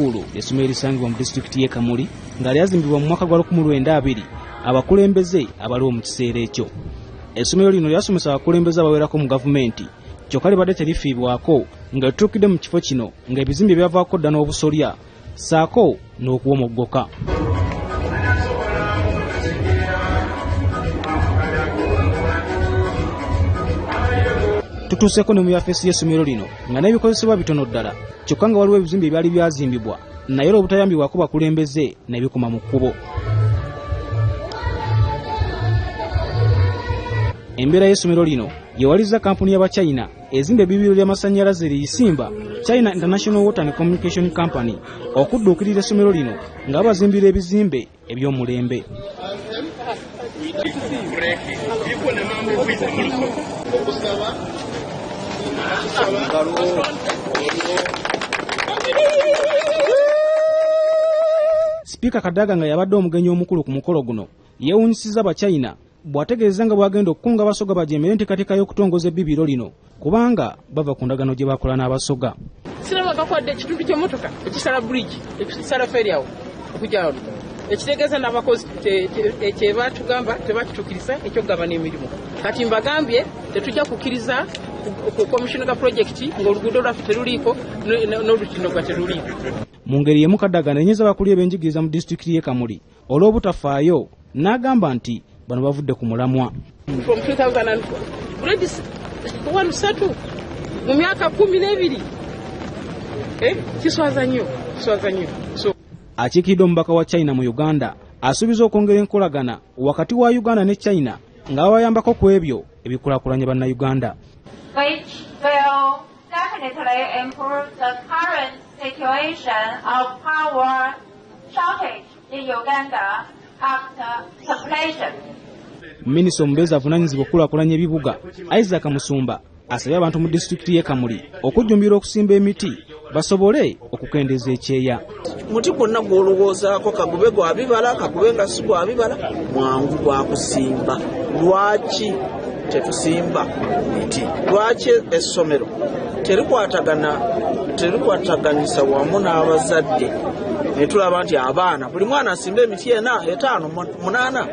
School essomero erisangibwa mu disitulikiti y'e Kamuli nga lyazimbibwa mu mwaka gwa 1920 abakulembeze abaliwo mu kiseera ekyo. Essomero lino lyasomesa abakulembeze abawerako mu gavumenti kyokka libadde terifiibwako nga lituukidde mu kifo kino ng'ebizimbe byavaako dda n'obusolya ssaako n'okuwomoggoka. Tutuuseeko ne mu yafeesi y'essomero lino nga n'ebikozesebwa bitono ddala kyokka nga waliwo ebizimbe ebyali byazimbibwa naye olw'obutayambibwako bakulembeze ne bikoma mu kkubo. Embeera y'essomero lino yewaliza kampuni y'Abachina ezimba ebibiro by'amasannyalaze liyisimba China International Water and Communication Company okudduukirira essomero lino nga bazimbira ebizimbe eby'omulembe. Sipiika Kadaga nga yabadde omugenyi omukulu ku mukolo guno yeewuunyisizza Abachina bw'ategeeza nga bwagenda okukunga abasoga bajeemere enteekateeka y'okutongoza ebbibiro lino kubanga bava ku ndagaano gye bakola n'abasoga. Siraba bakwadde ekitundu ky'emmotoka ekisala bridge ekisala feriawo okujja wano ekitegeeza n'abakozi kye batugamba tebakituukiriza ekyokugabana emirimu. Kati mbagambye tetujja kukkiriza ku commissioner ga projekiti ng'oluguudo lwaffe teruliiko n'olutindo gwa teruliiko. Mu ngeri y'emu Kadaga anenyeza abakulu b'enjigiriza mu disitulikiti y'e Kamuli olw'obutafaayo n'agamba nti bano bavudde ku mulamwa. From 2004 grades 1-3 mu myaka 12 kiswaza nnyo. Akiikiridde omubaka wa China mu Uganda asuubiza okwongera enkolagana wakati wa Uganda ne China nga babayambako ku ebyo ebikulaakulanya bannayuganda. Which will definitely improve the current situation of power shortage in Uganda after separation. Minisita omubeezi avunaanyizibwa okukulaakulanya ebibuga Isaac Musumba asabye abantu mu disitulikiti y'e Kamuli okujjumbira okusimba emiti basobole okukendeeza ekyeya. Muti gwonna gw'olowoozaako kagube gwa bibala kagube nga si gwa bibala mwangu gwa kusimba. Lwaki tetusimba miti? Lwaki essomero terikwataganisa wamu n'abazadde ne tulaba nti abaana buli mwana asimba emiti 4, 5, 8?